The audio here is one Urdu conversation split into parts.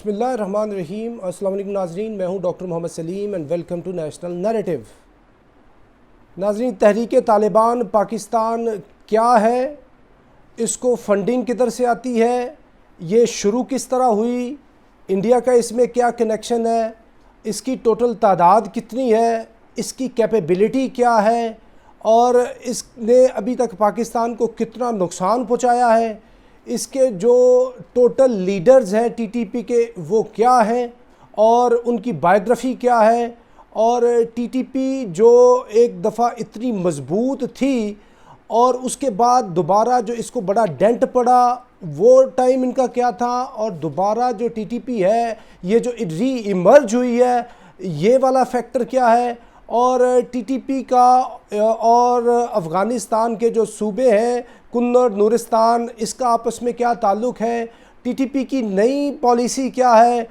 بسم اللہ الرحمن الرحیم۔ السلام علیکم ناظرین، میں ہوں doctor Muhammad Saleem and welcome to National Narrative. ناظرین، تحریک طالبان پاکستان کیا ہے، اس کو فنڈنگ کدھر سے آتی ہے، یہ شروع کس طرح ہوئی، انڈیا کا اس میں کیا کنیکشن ہے، اس کی ٹوٹل تعداد کتنی ہے، اس کی کیپیبلٹی کیا ہے اور اس نے ابھی تک پاکستان کو کتنا نقصان پہنچایا ہے، اس کے جو ٹوٹل لیڈرز ہیں ٹی ٹی پی کے وہ کیا ہیں اور ان کی بائیوگرافی کیا ہے، اور ٹی ٹی پی جو ایک دفعہ اتنی مضبوط تھی اور اس کے بعد دوبارہ جو اس کو بڑا ڈینٹ پڑا وہ ٹائم ان کا کیا تھا، اور دوبارہ جو ٹی ٹی پی ہے یہ جو ری ایمرج ہوئی ہے یہ والا فیکٹر کیا ہے، اور ٹی ٹی پی کا اور افغانستان کے جو صوبے ہیں کنڑ نورستان، اس کا آپس میں کیا تعلق ہے، ٹی ٹی پی کی نئی پالیسی کیا ہے،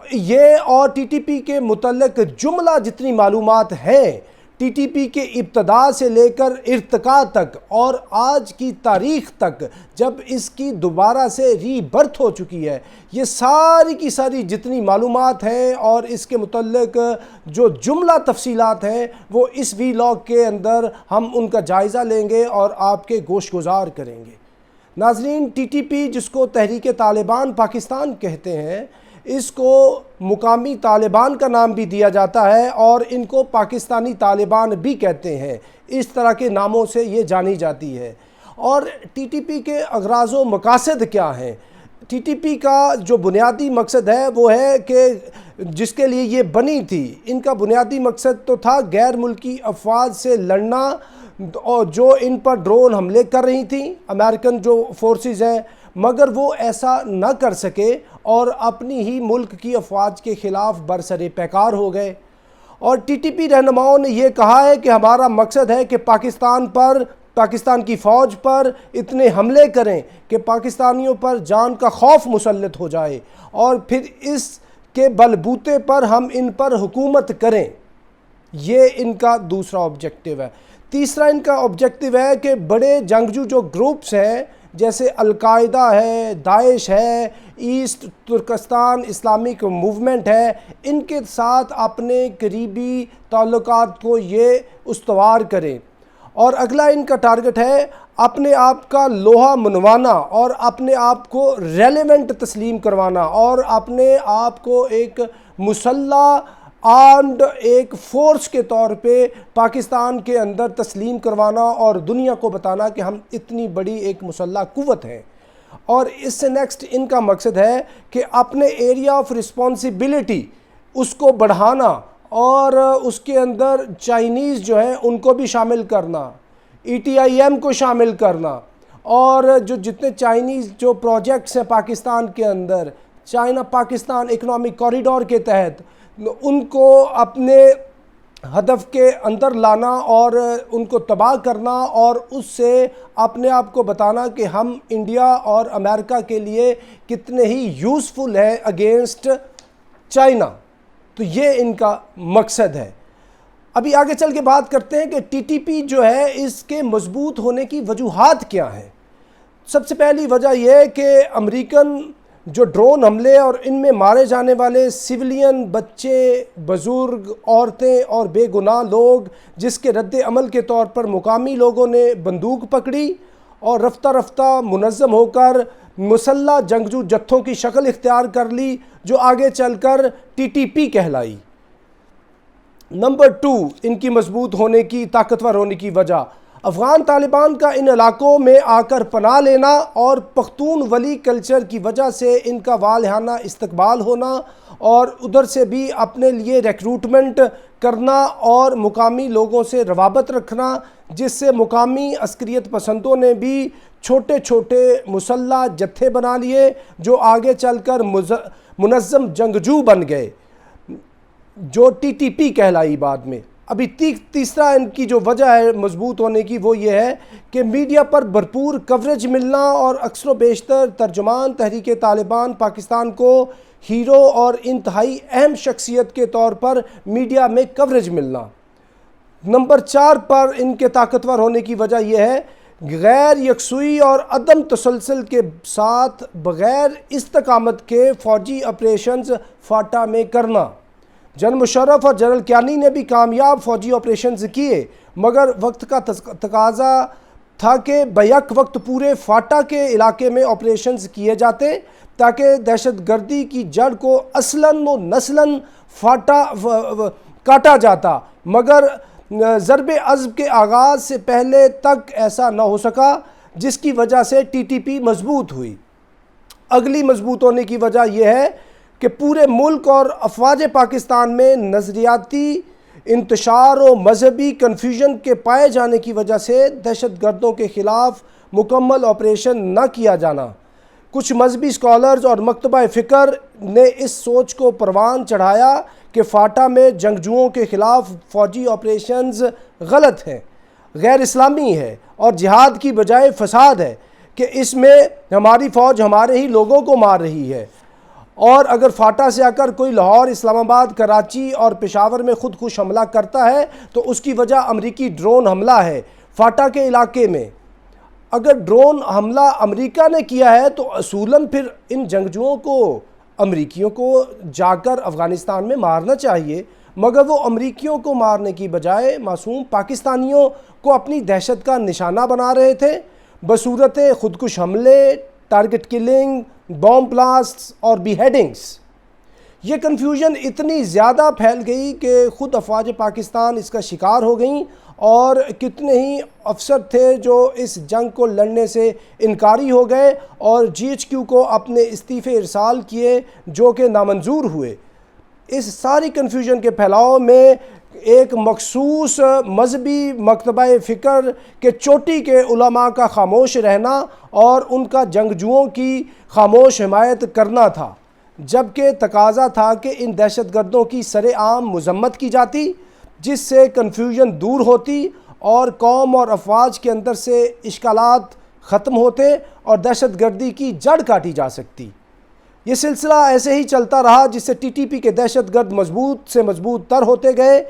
یہ اور ٹی ٹی پی کے متعلق جملہ جتنی معلومات ہیں ٹی ٹی پی کے ابتدا سے لے کر ارتقاء تک اور آج کی تاریخ تک جب اس کی دوبارہ سے ری برتھ ہو چکی ہے، یہ ساری کی ساری جتنی معلومات ہیں اور اس کے متعلق جو جملہ تفصیلات ہیں وہ اس ویلاگ کے اندر ہم ان کا جائزہ لیں گے اور آپ کے گوش گزار کریں گے۔ ناظرین، ٹی ٹی پی جس کو تحریک طالبان پاکستان کہتے ہیں، اس کو مقامی طالبان کا نام بھی دیا جاتا ہے اور ان کو پاکستانی طالبان بھی کہتے ہیں، اس طرح کے ناموں سے یہ جانی جاتی ہے۔ اور ٹی ٹی پی کے اغراض و مقاصد کیا ہیں؟ ٹی ٹی پی کا جو بنیادی مقصد ہے وہ ہے کہ جس کے لیے یہ بنی تھی، ان کا بنیادی مقصد تو تھا غیر ملکی افواج سے لڑنا، اور جو ان پر ڈرون حملے کر رہی تھیں امریکن جو فورسز ہیں، مگر وہ ایسا نہ کر سکے اور اپنی ہی ملک کی افواج کے خلاف برسر پیکار ہو گئے۔ اور ٹی ٹی پی رہنماؤں نے یہ کہا ہے کہ ہمارا مقصد ہے کہ پاکستان کی فوج پر اتنے حملے کریں کہ پاکستانیوں پر جان کا خوف مسلط ہو جائے اور پھر اس کے بلبوتے پر ہم ان پر حکومت کریں۔ یہ ان کا دوسرا آبجیکٹیو ہے۔ تیسرا ان کا آبجیکٹیو ہے کہ بڑے جنگجو جو گروپس ہیں جیسے القاعدہ ہے، داعش ہے، ایسٹ ترکستان اسلامک موومنٹ ہے، ان کے ساتھ اپنے قریبی تعلقات کو یہ استوار کریں۔ اور اگلا ان کا ٹارگٹ ہے اپنے آپ کا لوہا منوانا اور اپنے آپ کو ریلیونٹ تسلیم کروانا اور اپنے آپ کو ایک مسلح آرمڈ ایک فورس کے طور پہ پاکستان کے اندر تسلیم کروانا اور دنیا کو بتانا کہ ہم اتنی بڑی ایک مسلح قوت ہیں۔ اور اس سے نیکسٹ ان کا مقصد ہے کہ اپنے ایریا آف رسپانسبلٹی اس کو بڑھانا اور اس کے اندر چائنیز جو ہیں ان کو بھی شامل کرنا، ای ٹی آئی ایم کو شامل کرنا، اور جو جتنے چائنیز جو پروجیکٹس ہیں پاکستان کے اندر چائنا پاکستان اکنامک کوریڈور کے تحت ان کو اپنے ہدف کے اندر لانا اور ان کو تباہ کرنا اور اس سے اپنے آپ کو بتانا کہ ہم انڈیا اور امریکہ کے لیے کتنے ہی یوزفل ہیں اگینسٹ چائنا۔ تو یہ ان کا مقصد ہے۔ ابھی آگے چل کے بات کرتے ہیں کہ ٹی ٹی پی جو ہے اس کے مضبوط ہونے کی وجوہات کیا ہیں۔ سب سے پہلی وجہ یہ ہے کہ امریکن جو ڈرون حملے اور ان میں مارے جانے والے سویلین بچے، بزرگ، عورتیں اور بے گناہ لوگ، جس کے رد عمل کے طور پر مقامی لوگوں نے بندوق پکڑی اور رفتہ رفتہ منظم ہو کر مسلح جنگجو جتھوں کی شکل اختیار کر لی جو آگے چل کر ٹی ٹی پی کہلائی۔ نمبر 2 ان کی مضبوط ہونے کی، طاقتور ہونے کی وجہ افغان طالبان کا ان علاقوں میں آ کر پناہ لینا اور پختون ولی کلچر کی وجہ سے ان کا والہانہ استقبال ہونا اور ادھر سے بھی اپنے لیے ریکروٹمنٹ کرنا اور مقامی لوگوں سے روابط رکھنا، جس سے مقامی عسکریت پسندوں نے بھی چھوٹے چھوٹے مسلح جتھے بنا لیے جو آگے چل کر منظم جنگجو بن گئے جو ٹی ٹی پی کہلائی بعد میں۔ ابھی تیسرا ان کی جو وجہ ہے مضبوط ہونے کی وہ یہ ہے کہ میڈیا پر بھرپور کوریج ملنا اور اکثر و بیشتر ترجمان تحریک طالبان پاکستان کو ہیرو اور انتہائی اہم شخصیت کے طور پر میڈیا میں کوریج ملنا۔ نمبر 4 پر ان کے طاقتور ہونے کی وجہ یہ ہے غیر یکسوئی اور عدم تسلسل کے ساتھ بغیر استقامت کے فوجی آپریشنز فاٹا میں کرنا۔ جنرل مشرف اور جنرل کیانی نے بھی کامیاب فوجی آپریشنز کیے، مگر وقت کا تقاضا تھا کہ بیک وقت پورے فاٹا کے علاقے میں آپریشنز کیے جاتے تاکہ دہشت گردی کی جڑ کو اصلاً و نسلاً کاٹا جاتا، مگر ضرب عضب کے آغاز سے پہلے تک ایسا نہ ہو سکا، جس کی وجہ سے ٹی ٹی پی مضبوط ہوئی۔ اگلی مضبوط ہونے کی وجہ یہ ہے کہ پورے ملک اور افواج پاکستان میں نظریاتی انتشار و مذہبی کنفیوژن کے پائے جانے کی وجہ سے دہشت گردوں کے خلاف مکمل آپریشن نہ کیا جانا۔ کچھ مذہبی اسکالرز اور مکتبہ فکر نے اس سوچ کو پروان چڑھایا کہ فاٹا میں جنگجوؤں کے خلاف فوجی آپریشنز غلط ہیں، غیر اسلامی ہے اور جہاد کی بجائے فساد ہے، کہ اس میں ہماری فوج ہمارے ہی لوگوں کو مار رہی ہے، اور اگر فاٹا سے آ کر کوئی لاہور، اسلام آباد، کراچی اور پشاور میں خودکش حملہ کرتا ہے تو اس کی وجہ امریکی ڈرون حملہ ہے۔ فاٹا کے علاقے میں اگر ڈرون حملہ امریکہ نے کیا ہے تو اصولاً پھر ان جنگجوؤں کو امریکیوں کو جا کر افغانستان میں مارنا چاہیے، مگر وہ امریکیوں کو مارنے کی بجائے معصوم پاکستانیوں کو اپنی دہشت کا نشانہ بنا رہے تھے بصورت خودکش حملے، ٹارگٹ کلنگ، بوم بلاسٹس اور بی ہیڈنگز۔ یہ کنفیوژن اتنی زیادہ پھیل گئی کہ خود افواج پاکستان اس کا شکار ہو گئیں، اور کتنے ہی افسر تھے جو اس جنگ کو لڑنے سے انکاری ہو گئے اور جی ایچ کیو کو اپنے استعفے ارسال کیے، جو کہ نامنظور ہوئے۔ اس ساری کنفیوژن کے پھیلاؤ میں ایک مخصوص مذہبی مکتبہ فکر کے چوٹی کے علماء کا خاموش رہنا اور ان کا جنگجوؤں کی خاموش حمایت کرنا تھا، جبکہ تقاضا تھا کہ ان دہشت گردوں کی سر عام مذمت کی جاتی، جس سے کنفیوژن دور ہوتی اور قوم اور افواج کے اندر سے اشکالات ختم ہوتے اور دہشت گردی کی جڑ کاٹی جا سکتی۔ یہ سلسلہ ایسے ہی چلتا رہا، جس سے ٹی ٹی پی کے دہشت گرد مضبوط سے مضبوط تر ہوتے گئے،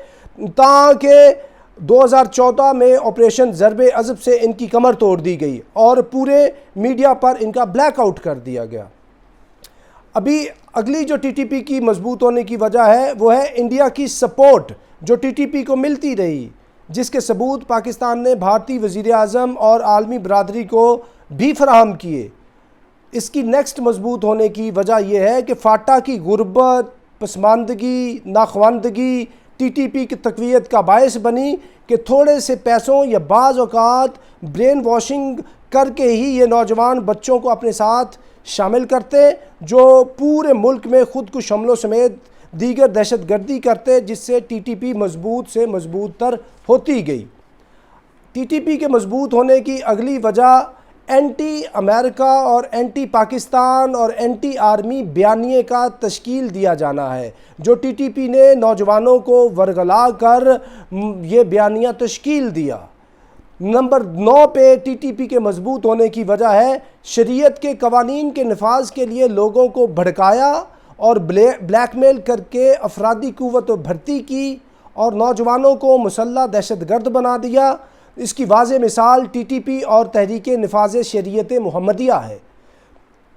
تاکہ 2014 میں آپریشن ضرب عضب سے ان کی کمر توڑ دی گئی اور پورے میڈیا پر ان کا بلیک آؤٹ کر دیا گیا۔ ابھی اگلی جو ٹی ٹی پی کی مضبوط ہونے کی وجہ ہے وہ ہے انڈیا کی سپورٹ جو ٹی ٹی پی کو ملتی رہی، جس کے ثبوت پاکستان نے بھارتی وزیر اعظم اور عالمی برادری کو بھی فراہم کیے۔ اس کی نیکسٹ مضبوط ہونے کی وجہ یہ ہے کہ فاٹا کی غربت، پسماندگی، ناخواندگی ٹی ٹی پی کی تقویت کا باعث بنی کہ تھوڑے سے پیسوں یا بعض اوقات برین واشنگ کر کے ہی یہ نوجوان بچوں کو اپنے ساتھ شامل کرتے، جو پورے ملک میں خودکش حملوں سمیت دیگر دہشت گردی کرتے، جس سے ٹی ٹی پی مضبوط سے مضبوط تر ہوتی گئی۔ ٹی ٹی پی کے مضبوط ہونے کی اگلی وجہ اینٹی امریکہ اور اینٹی پاکستان اور اینٹی آرمی بیانیے کا تشکیل دیا جانا ہے، جو ٹی ٹی پی نے نوجوانوں کو ورگلا کر یہ بیانیہ تشکیل دیا۔ نمبر 9 پہ ٹی ٹی پی کے مضبوط ہونے کی وجہ ہے شریعت کے قوانین کے نفاذ کے لیے لوگوں کو بھڑکایا اور بلیک میل کر کے افرادی قوت بھرتی کی اور نوجوانوں کو مسلح دہشت گرد بنا دیا۔ اس کی واضح مثال ٹی ٹی پی اور تحریک نفاذ شریعت محمدیہ ہے۔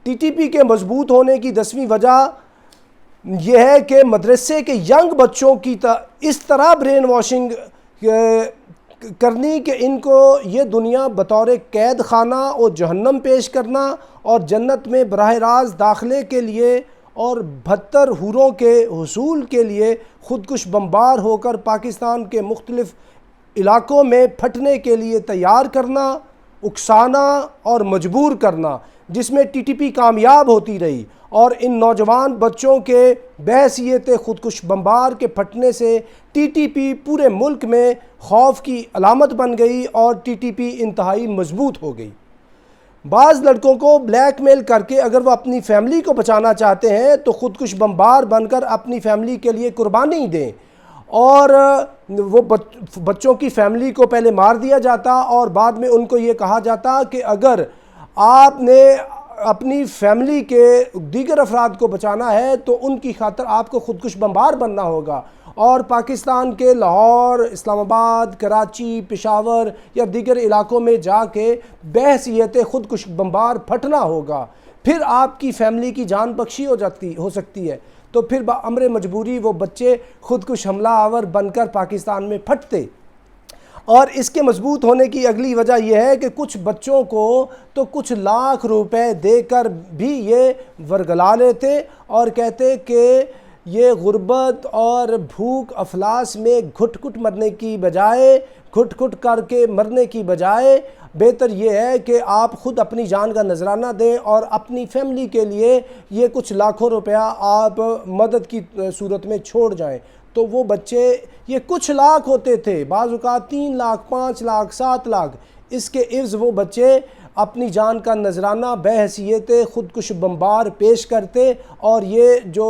ٹی ٹی پی کے مضبوط ہونے کی 10ویں وجہ یہ ہے کہ مدرسے کے ینگ بچوں کی اس طرح برین واشنگ کرنی کہ ان کو یہ دنیا بطور قید خانہ اور جہنم پیش کرنا اور جنت میں براہ راست داخلے کے لیے اور 72 حوروں کے حصول کے لیے خودکش بمبار ہو کر پاکستان کے مختلف علاقوں میں پھٹنے کے لیے تیار کرنا، اکسانا اور مجبور کرنا، جس میں ٹی ٹی پی کامیاب ہوتی رہی اور ان نوجوان بچوں کے بحیثیت خودکش بمبار کے پھٹنے سے ٹی ٹی پی پورے ملک میں خوف کی علامت بن گئی اور ٹی ٹی پی انتہائی مضبوط ہو گئی۔ بعض لڑکوں کو بلیک میل کر کے اگر وہ اپنی فیملی کو بچانا چاہتے ہیں تو خودکش بمبار بن کر اپنی فیملی کے لیے قربانی دیں، اور وہ بچوں کی فیملی کو پہلے مار دیا جاتا اور بعد میں ان کو یہ کہا جاتا کہ اگر آپ نے اپنی فیملی کے دیگر افراد کو بچانا ہے تو ان کی خاطر آپ کو خودکش بمبار بننا ہوگا، اور پاکستان کے لاہور، اسلام آباد، کراچی، پشاور یا دیگر علاقوں میں جا کے بحیثیت خودکش بمبار پھٹنا ہوگا، پھر آپ کی فیملی کی جان بخشی ہو سکتی ہے، تو پھر بامر مجبوری وہ بچے خودکش حملہ آور بن کر پاکستان میں پھٹتے۔ اور اس کے مضبوط ہونے کی اگلی وجہ یہ ہے کہ کچھ بچوں کو تو کچھ لاکھ روپے دے کر بھی یہ ورگلا لیتے اور کہتے کہ یہ غربت اور بھوک افلاس میں گھٹ گھٹ مرنے کی بجائے، گھٹ گھٹ کر کے مرنے کی بجائے بہتر یہ ہے کہ آپ خود اپنی جان کا نذرانہ دیں اور اپنی فیملی کے لیے یہ کچھ لاکھوں روپیہ آپ مدد کی صورت میں چھوڑ جائیں۔ تو وہ بچے، یہ کچھ لاکھ ہوتے تھے، بعض اوقات 3 لاکھ، 5 لاکھ، 7 لاکھ، اس کے عوض وہ بچے اپنی جان کا نذرانہ بحیثیت خودکش بمبار پیش کرتے، اور یہ جو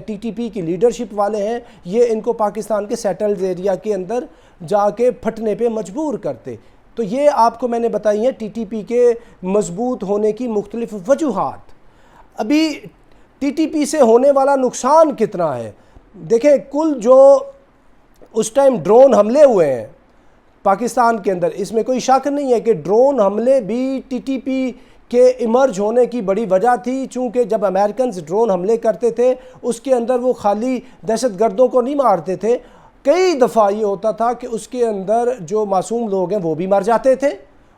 ٹی ٹی پی کی لیڈرشپ والے ہیں یہ ان کو پاکستان کے سیٹلز ایریا کے اندر جا کے پھٹنے پہ مجبور کرتے۔ تو یہ آپ کو میں نے بتائی ہیں ٹی ٹی پی کے مضبوط ہونے کی مختلف وجوہات۔ ابھی ٹی ٹی پی سے ہونے والا نقصان کتنا ہے؟ دیکھیں، کل جو اس ٹائم ڈرون حملے ہوئے ہیں پاکستان کے اندر، اس میں کوئی شک نہیں ہے کہ ڈرون حملے بھی ٹی ٹی پی کے ایمرج ہونے کی بڑی وجہ تھی، چونکہ جب امریکنز ڈرون حملے کرتے تھے اس کے اندر وہ خالی دہشت گردوں کو نہیں مارتے تھے، کئی دفعہ یہ ہوتا تھا کہ اس کے اندر جو معصوم لوگ ہیں وہ بھی مر جاتے تھے،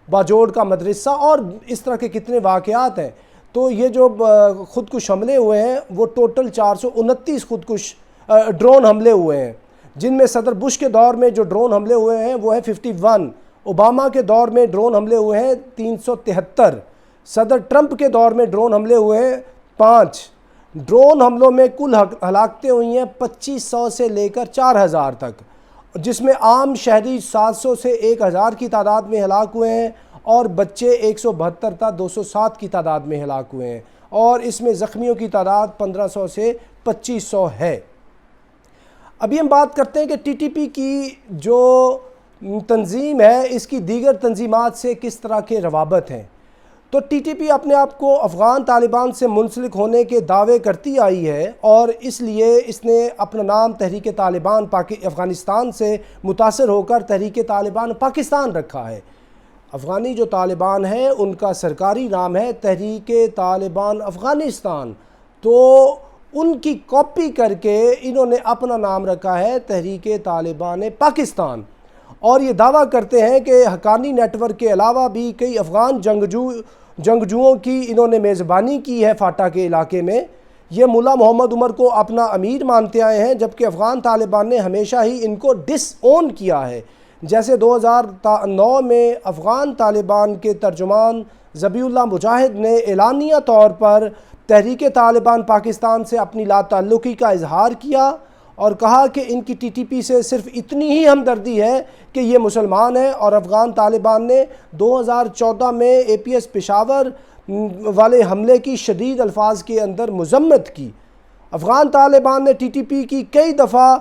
باجوڑ کا مدرسہ اور اس طرح کے کتنے واقعات ہیں۔ تو یہ جو خودکش حملے ہوئے ہیں وہ ٹوٹل 429 خودکش ڈرون حملے ہوئے ہیں، جن میں صدر بش کے دور میں جو ڈرون حملے ہوئے ہیں وہ ہے 51، اوباما کے دور میں ڈرون حملے ہوئے ہیں 373، صدر ٹرمپ کے دور میں ڈرون حملے ہوئے ہیں 5۔ ڈرون حملوں میں کل ہلاکتیں ہوئی ہیں 2500 سے لے کر 4000 تک، جس میں عام شہری 700 سے 1000 کی تعداد میں ہلاک ہوئے ہیں، اور بچے 172 تا 207 کی تعداد میں ہلاک ہوئے ہیں، اور اس میں زخمیوں کی تعداد 1500 سے 2500 ہے۔ ابھی ہم بات کرتے ہیں کہ ٹی ٹی پی کی جو تنظیم ہے اس کی دیگر تنظیمات سے کس طرح کے روابط ہیں۔ تو ٹی ٹی پی اپنے آپ کو افغان طالبان سے منسلک ہونے کے دعوے کرتی آئی ہے، اور اس لیے اس نے اپنا نام تحریک طالبان افغانستان سے متاثر ہو کر تحریک طالبان پاکستان رکھا ہے۔ افغانی جو طالبان ہیں ان کا سرکاری نام ہے تحریک طالبان افغانستان، تو ان کی کاپی کر کے انہوں نے اپنا نام رکھا ہے تحریک طالبان پاکستان، اور یہ دعویٰ کرتے ہیں کہ حقانی نیٹ ورک کے علاوہ بھی کئی افغان جنگجوؤں کی انہوں نے میزبانی کی ہے فاٹا کے علاقے میں۔ یہ ملا محمد عمر کو اپنا امیر مانتے آئے ہیں، جبکہ افغان طالبان نے ہمیشہ ہی ان کو ڈس اون کیا ہے۔ جیسے 2009 میں افغان طالبان کے ترجمان ذبیح اللہ مجاہد نے اعلانیہ طور پر تحریک طالبان پاکستان سے اپنی لا تعلقی کا اظہار کیا اور کہا کہ ان کی ٹی ٹی پی سے صرف اتنی ہی ہمدردی ہے کہ یہ مسلمان ہیں، اور افغان طالبان نے 2014 میں اے پی ایس پشاور والے حملے کی شدید الفاظ کے اندر مذمت کی۔ افغان طالبان نے ٹی ٹی پی کی کئی دفعہ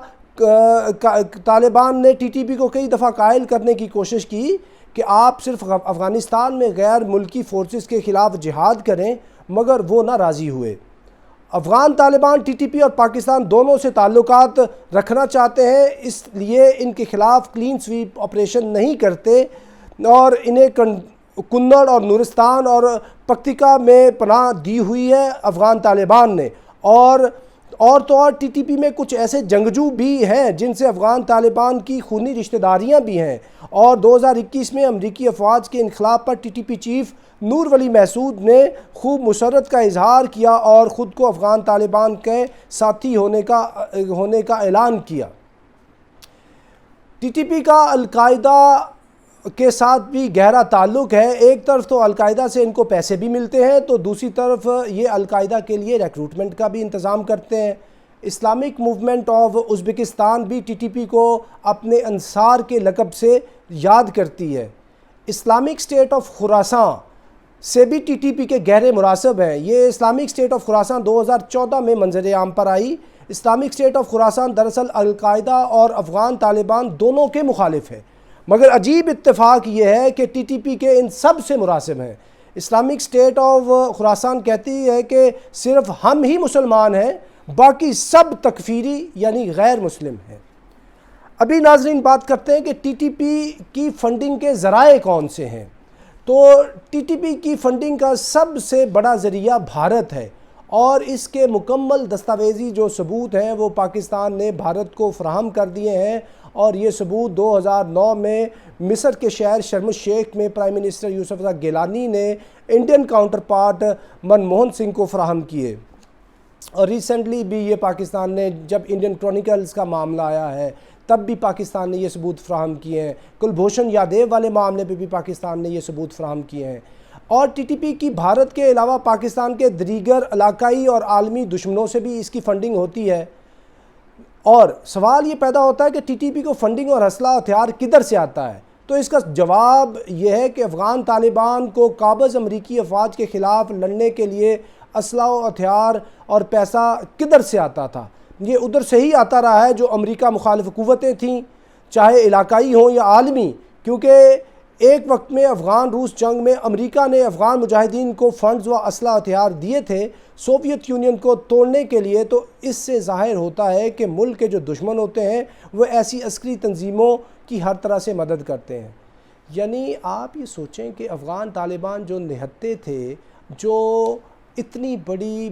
کو کئی دفعہ قائل کرنے کی کوشش کی کہ آپ صرف افغانستان میں غیر ملکی فورسز کے خلاف جہاد کریں، مگر وہ نہ راضی ہوئے۔ Afghan Taliban T T P اور پاکستان دونوں سے تعلقات رکھنا چاہتے ہیں، اس لیے ان کے خلاف کلین سویپ آپریشن نہیں کرتے، اور انہیں کنڑ اور نورستان اور پکتیکا میں پناہ دی ہوئی ہے افغان طالبان نے، اور تو اور ٹی ٹی پی میں کچھ ایسے جنگجو بھی ہیں جن سے افغان طالبان کی خونی رشتہ داریاں بھی ہیں، اور 2021 میں امریکی افواج کے انخلا پر ٹی ٹی پی چیف نور ولی محسود نے خوب مسرت کا اظہار کیا اور خود کو افغان طالبان کے ساتھی ہونے کا اعلان کیا۔ ٹی ٹی پی کا القاعدہ کے ساتھ بھی گہرا تعلق ہے۔ ایک طرف تو القاعدہ سے ان کو پیسے بھی ملتے ہیں، تو دوسری طرف یہ القاعدہ کے لیے ریکروٹمنٹ کا بھی انتظام کرتے ہیں۔ اسلامک موومنٹ آف ازبکستان بھی ٹی ٹی پی کو اپنے انصار کے لقب سے یاد کرتی ہے۔ اسلامک اسٹیٹ آف خراسان سے بھی ٹی ٹی پی کے گہرے مراسب ہیں۔ یہ اسلامک اسٹیٹ آف خراسان 2014 میں منظر عام پر آئی۔ اسلامک اسٹیٹ آف خراسان دراصل القاعدہ اور افغان طالبان دونوں کے مخالف ہے، مگر عجیب اتفاق یہ ہے کہ ٹی ٹی پی کے ان سب سے مراسب ہیں۔ اسلامک اسٹیٹ آف خراسان کہتی ہے کہ صرف ہم ہی مسلمان ہیں، باقی سب تکفیری یعنی غیر مسلم ہیں۔ ابھی ناظرین بات کرتے ہیں کہ ٹی ٹی پی کی فنڈنگ کے ذرائع کون سے ہیں۔ تو ٹی ٹی پی کی فنڈنگ کا سب سے بڑا ذریعہ بھارت ہے، اور اس کے مکمل دستاویزی جو ثبوت ہیں وہ پاکستان نے بھارت کو فراہم کر دیے ہیں، اور یہ ثبوت 2009 میں مصر کے شہر شرم الشیخ میں پرائم منسٹر یوسف رضا گیلانی نے Indian counter part Manmohan Singh کو فراہم کیے، اور ریسنٹلی بھی یہ پاکستان نے جب انڈین کرونیکلز کا معاملہ آیا ہے تب بھی پاکستان نے یہ ثبوت فراہم کیے ہیں، کلبھوشن یادیو والے معاملے پہ بھی پاکستان نے یہ ثبوت فراہم کیے ہیں۔ اور ٹی ٹی پی کی بھارت کے علاوہ پاکستان کے دیگر علاقائی اور عالمی دشمنوں سے بھی اس کی فنڈنگ ہوتی ہے، اور سوال یہ پیدا ہوتا ہے کہ ٹی ٹی پی کو فنڈنگ اور اسلحہ ہتھیار کدھر سے آتا ہے؟ تو اس کا جواب یہ ہے کہ افغان طالبان کو قابض امریکی افواج کے خلاف لڑنے کے لیے اسلحہ و ہتھیار اور پیسہ کدھر سے آتا تھا؟ یہ ادھر سے ہی آتا رہا ہے جو امریکہ مخالف قوتیں تھیں، چاہے علاقائی ہوں یا عالمی، کیونکہ ایک وقت میں افغان روس جنگ میں امریکہ نے افغان مجاہدین کو فنڈز و اسلحہ ہتھیار دیے تھے سوویت یونین کو توڑنے کے لیے۔ تو اس سے ظاہر ہوتا ہے کہ ملک کے جو دشمن ہوتے ہیں وہ ایسی عسکری تنظیموں کی ہر طرح سے مدد کرتے ہیں۔ یعنی آپ یہ سوچیں کہ افغان طالبان جو نہتے تھے، جو اتنی بڑی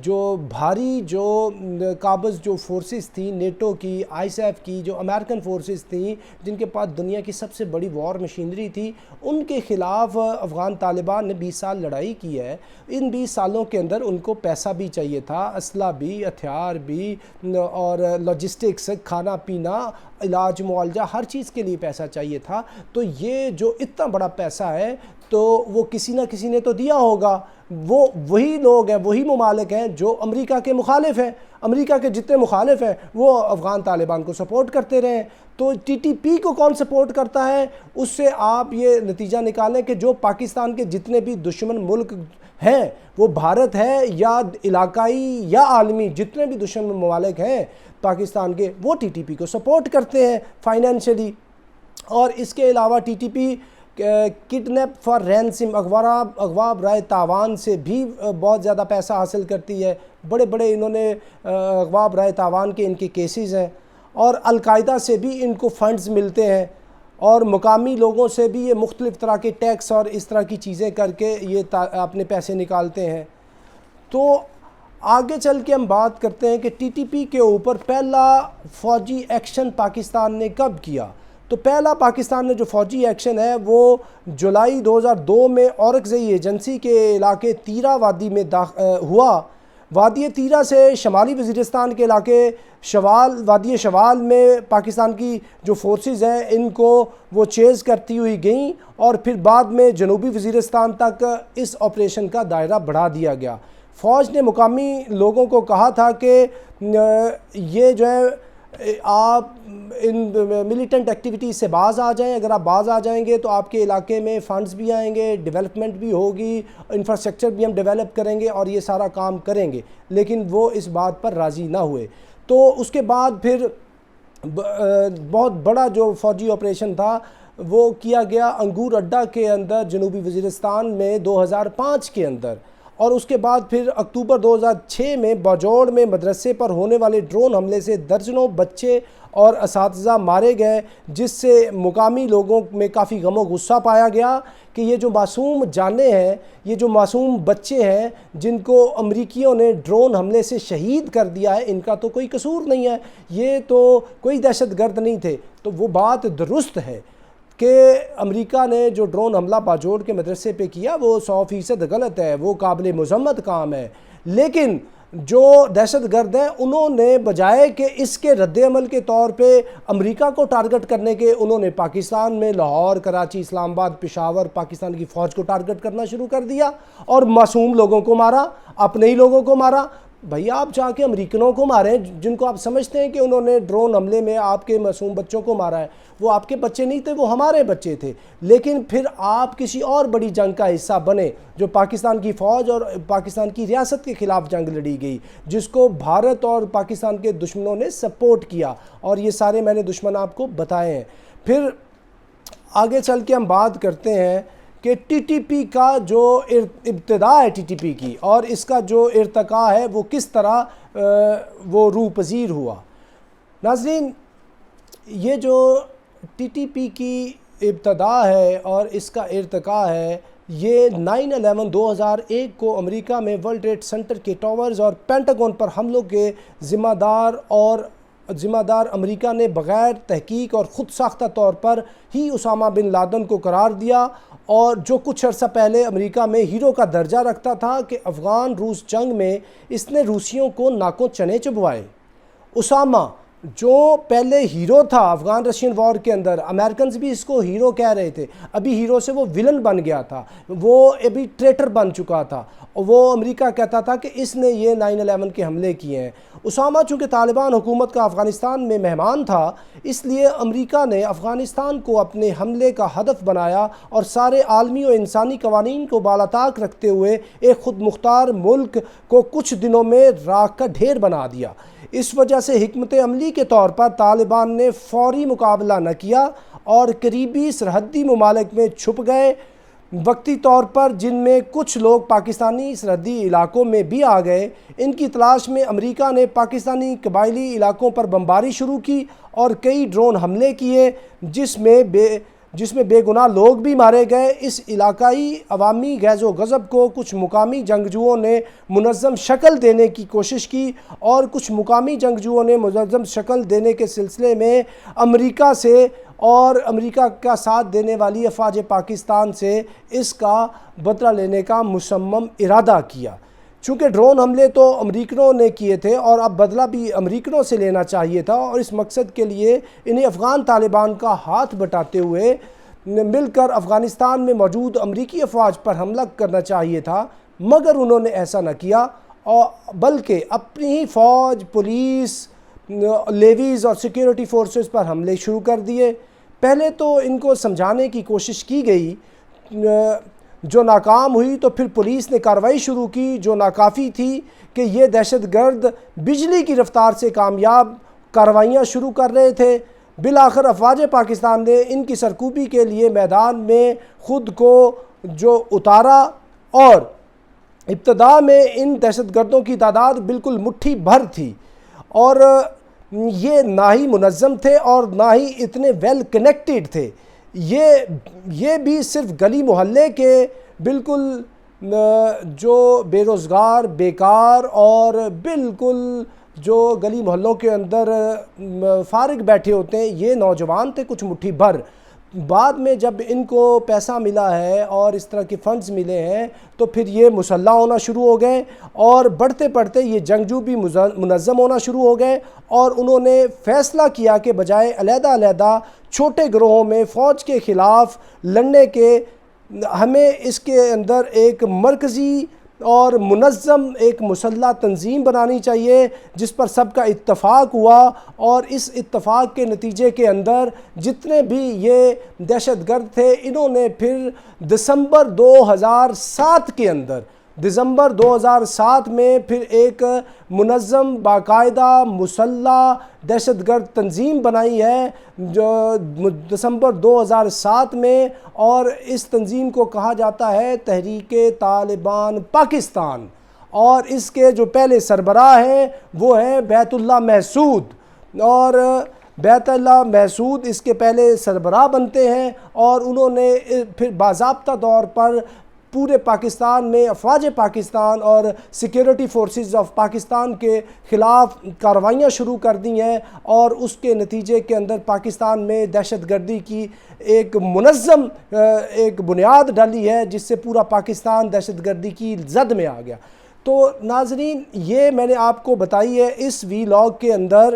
جو بھاری جو قابض جو فورسز تھیں نیٹو کی، آئی ایس ایف کی، جو امریکن فورسز تھیں جن کے پاس دنیا کی سب سے بڑی وار مشینری تھی، ان کے خلاف افغان طالبان نے 20 سال لڑائی کی ہے۔ ان 20 سالوں کے اندر ان کو پیسہ بھی چاہیے تھا، اسلحہ بھی، ہتھیار بھی، اور لاجسٹکس، کھانا پینا، علاج معالجہ، ہر چیز کے لیے پیسہ چاہیے تھا۔ تو یہ جو اتنا بڑا پیسہ ہے تو وہ کسی نہ کسی نے تو دیا ہوگا۔ وہی لوگ ہیں، وہی ممالک ہیں جو امریکہ کے مخالف ہیں، امریکہ کے جتنے مخالف ہیں وہ افغان طالبان کو سپورٹ کرتے رہے ہیں۔ تو ٹی ٹی پی کو کون سپورٹ کرتا ہے؟ اس سے آپ یہ نتیجہ نکالیں کہ جو پاکستان کے جتنے بھی دشمن ملک ہیں، وہ بھارت ہے یا علاقائی یا عالمی، جتنے بھی دشمن ممالک ہیں پاکستان کے، وہ ٹی ٹی پی کو سپورٹ کرتے ہیں فائنینشلی۔ اور اس کے علاوہ T T P kidnap for ransom, اغوا برائے تاوان سے بھی بہت زیادہ پیسہ حاصل کرتی ہے۔ بڑے بڑے انہوں نے اغوا برائے تاوان کے ان کے کیسز ہیں، اور القاعدہ سے بھی ان کو فنڈز ملتے ہیں، اور مقامی لوگوں سے بھی یہ مختلف طرح کے ٹیکس اور اس طرح کی چیزیں کر کے یہ اپنے پیسے نکالتے ہیں۔ تو آگے چل کے ہم بات کرتے ہیں کہ ٹی ٹی پی کے اوپر پہلا فوجی ایکشن پاکستان نے کب کیا؟ تو پہلا پاکستان نے جو فوجی ایکشن ہے وہ جولائی 2002 میں اورکزئی ایجنسی کے علاقے تیرہ وادی میں ہوا۔ وادی تیرہ سے شمالی وزیرستان کے علاقے وادی شوال میں پاکستان کی جو فورسز ہیں ان کو وہ چیز کرتی ہوئی گئیں، اور پھر بعد میں جنوبی وزیرستان تک اس آپریشن کا دائرہ بڑھا دیا گیا۔ فوج نے مقامی لوگوں کو کہا تھا کہ یہ جو ہے آپ ان ملیٹنٹ ایکٹیویٹیز سے باز آ جائیں، اگر آپ باز آ جائیں گے تو آپ کے علاقے میں فنڈز بھی آئیں گے، ڈیولپمنٹ بھی ہوگی، انفراسٹرکچر بھی ہم ڈیولپ کریں گے اور یہ سارا کام کریں گے۔ لیکن وہ اس بات پر راضی نہ ہوئے۔ تو اس کے بعد پھر بہت بڑا جو فوجی آپریشن تھا وہ کیا گیا انگور اڈہ کے اندر جنوبی وزیرستان میں 2005 کے اندر، اور اس کے بعد پھر اکتوبر 2006 میں باجوڑ میں مدرسے پر ہونے والے ڈرون حملے سے درجنوں بچے اور اساتذہ مارے گئے، جس سے مقامی لوگوں میں کافی غم و غصہ پایا گیا کہ یہ جو معصوم جانیں ہیں، یہ جو معصوم بچے ہیں جن کو امریکیوں نے ڈرون حملے سے شہید کر دیا ہے، ان کا تو کوئی قصور نہیں ہے، یہ تو کوئی دہشت گرد نہیں تھے۔ تو وہ بات درست ہے کہ امریکہ نے جو ڈرون حملہ باجوڑ کے مدرسے پہ کیا وہ 100% غلط ہے، وہ قابل مذمت کام ہے، لیکن جو دہشت گرد ہیں انہوں نے بجائے کہ اس کے رد عمل کے طور پہ امریکہ کو ٹارگٹ کرنے کے، انہوں نے پاکستان میں لاہور، کراچی، اسلام آباد، پشاور، پاکستان کی فوج کو ٹارگٹ کرنا شروع کر دیا اور معصوم لوگوں کو مارا، اپنے ہی لوگوں کو مارا۔ بھئی آپ جا کے امریکنوں کو ماریں جن کو آپ سمجھتے ہیں کہ انہوں نے ڈرون حملے میں آپ کے معصوم بچوں کو مارا ہے، وہ آپ کے بچے نہیں تھے، وہ ہمارے بچے تھے۔ لیکن پھر آپ کسی اور بڑی جنگ کا حصہ بنے جو پاکستان کی فوج اور پاکستان کی ریاست کے خلاف جنگ لڑی گئی، جس کو بھارت اور پاکستان کے دشمنوں نے سپورٹ کیا، اور یہ سارے میں نے دشمن آپ کو بتائے ہیں۔ پھر آگے چل کے ہم بات کرتے ہیں کہ ٹی ٹی پی کا جو ابتدا ہے ٹی ٹی پی کی اور اس کا جو ارتقاء ہے وہ کس طرح وہ روح پذیر ہوا۔ ناظرین، یہ جو ٹی ٹی پی کی ابتدا ہے اور اس کا ارتقاء ہے، یہ 9/11/2001 کو امریکہ میں ورلڈ ٹریڈ سینٹر کے ٹاورز اور پینٹاگون پر حملوں کے ذمہ دار امریکہ نے بغیر تحقیق اور خود ساختہ طور پر ہی اسامہ بن لادن کو قرار دیا، اور جو کچھ عرصہ پہلے امریکہ میں ہیرو کا درجہ رکھتا تھا کہ افغان روس جنگ میں اس نے روسیوں کو ناکوں چنے چبوائے۔ اسامہ جو پہلے ہیرو تھا افغان رشین وار کے اندر، امریکنز بھی اس کو ہیرو کہہ رہے تھے، ابھی ہیرو سے وہ ولن بن گیا تھا، وہ ابھی ٹریٹر بن چکا تھا، وہ امریکہ کہتا تھا کہ اس نے یہ 9/11 کے حملے کیے ہیں۔ اسامہ چونکہ طالبان حکومت کا افغانستان میں مہمان تھا، اس لیے امریکہ نے افغانستان کو اپنے حملے کا ہدف بنایا اور سارے عالمی و انسانی قوانین کو بالاتاق رکھتے ہوئے ایک خود مختار ملک کو کچھ دنوں میں راکھ کا ڈھیر بنا دیا۔ اس وجہ سے حکمت عملی کے طور پر طالبان نے فوری مقابلہ نہ کیا اور قریبی سرحدی ممالک میں چھپ گئے، وقتی طور پر، جن میں کچھ لوگ پاکستانی سرحدی علاقوں میں بھی آ گئے۔ ان کی تلاش میں امریکہ نے پاکستانی قبائلی علاقوں پر بمباری شروع کی اور کئی ڈرون حملے کیے جس میں بے گناہ لوگ بھی مارے گئے۔ اس علاقائی عوامی غیظ و غضب کو کچھ مقامی جنگجوؤں نے منظم شکل دینے کی کوشش کی، اور کچھ مقامی جنگجوؤں نے منظم شکل دینے کے سلسلے میں امریکہ سے اور امریکہ کا ساتھ دینے والی افواج پاکستان سے اس کا بدلہ لینے کا مصمم ارادہ کیا۔ چونکہ ڈرون حملے تو امریکنوں نے کیے تھے اور اب بدلہ بھی امریکنوں سے لینا چاہیے تھا، اور اس مقصد کے لیے انہیں افغان طالبان کا ہاتھ بٹاتے ہوئے مل کر افغانستان میں موجود امریکی افواج پر حملہ کرنا چاہیے تھا، مگر انہوں نے ایسا نہ کیا، اور بلکہ اپنی ہی فوج، پولیس، لیویز اور سیکیورٹی فورسز پر حملے شروع کر دیے۔ پہلے تو ان کو سمجھانے کی کوشش کی گئی، جو ناکام ہوئی، تو پھر پولیس نے کارروائی شروع کی جو ناکافی تھی کہ یہ دہشت گرد بجلی کی رفتار سے کامیاب کارروائیاں شروع کر رہے تھے۔ بالآخر افواج پاکستان نے ان کی سرکوبی کے لیے میدان میں خود کو جو اتارا، اور ابتدا میں ان دہشت گردوں کی تعداد بالکل مٹھی بھر تھی، اور یہ نہ ہی منظم تھے اور نہ ہی اتنے ویل کنیکٹڈ تھے۔ یہ بھی صرف گلی محلے کے بالکل جو بے روزگار، بیکار اور بالکل جو گلی محلوں کے اندر فارغ بیٹھے ہوتے ہیں، یہ نوجوان تھے کچھ مٹھی بھر۔ بعد میں جب ان کو پیسہ ملا ہے اور اس طرح کے فنڈز ملے ہیں تو پھر یہ مسلح ہونا شروع ہو گئے، اور بڑھتے بڑھتے یہ جنگجو بھی منظم ہونا شروع ہو گئے، اور انہوں نے فیصلہ کیا کہ بجائے علیحدہ علیحدہ چھوٹے گروہوں میں فوج کے خلاف لڑنے کے، ہمیں اس کے اندر ایک مرکزی اور منظم ایک مسلح تنظیم بنانی چاہیے جس پر سب کا اتفاق ہوا، اور اس اتفاق کے نتیجے کے اندر جتنے بھی یہ دہشت گرد تھے، انہوں نے پھر دسمبر 2007 میں پھر ایک منظم باقاعدہ مسلح دہشت گرد تنظیم بنائی ہے جو دسمبر 2007 میں، اور اس تنظیم کو کہا جاتا ہے تحریک طالبان پاکستان، اور اس کے جو پہلے سربراہ ہیں وہ ہیں بیت اللہ محسود، اور بیت اللہ محسود اس کے پہلے سربراہ بنتے ہیں، اور انہوں نے پھر باضابطہ طور پر پورے پاکستان میں افواج پاکستان اور سیکیورٹی فورسز آف پاکستان کے خلاف کارروائیاں شروع کر دی ہیں، اور اس کے نتیجے کے اندر پاکستان میں دہشت گردی کی ایک منظم ایک بنیاد ڈالی ہے جس سے پورا پاکستان دہشت گردی کی زد میں آ گیا۔ تو ناظرین، یہ میں نے آپ کو بتائی ہے اس ویلاگ کے اندر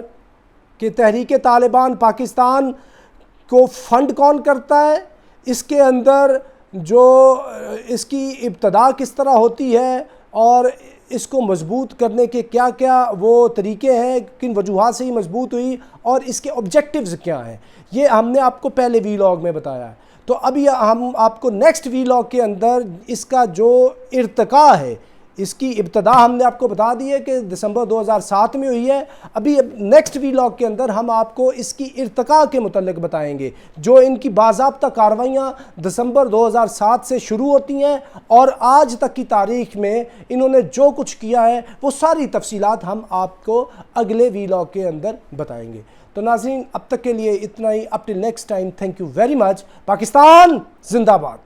کہ تحریک طالبان پاکستان کو فنڈ کون کرتا ہے، اس کے اندر جو اس کی ابتدا کس طرح ہوتی ہے، اور اس کو مضبوط کرنے کے کیا کیا وہ طریقے ہیں، کن وجوہات سے ہی مضبوط ہوئی، اور اس کے آبجیکٹیوز کیا ہیں، یہ ہم نے آپ کو پہلے ویلاگ میں بتایا ہے۔ تو ابھی ہم آپ کو نیکسٹ ویلاگ کے اندر اس کا جو ارتقاء ہے، اس کی ابتدا ہم نے آپ کو بتا دی ہے کہ دسمبر 2007 میں ہوئی ہے. ابھی نیکسٹ ویلاگ کے اندر ہم آپ کو اس کی ارتقاء کے متعلق بتائیں گے. جو ان کی باضابطہ کارروائیاں دسمبر 2007 سے شروع ہوتی ہیں اور آج تک کی تاریخ میں انہوں نے جو کچھ کیا ہے وہ ساری تفصیلات ہم آپ کو اگلے ویلاگ کے اندر بتائیں گے. تو ناظرین اب تک کے لیے اتنا ہی. Up till next time, thank you very much. Pakistan زندہ باد.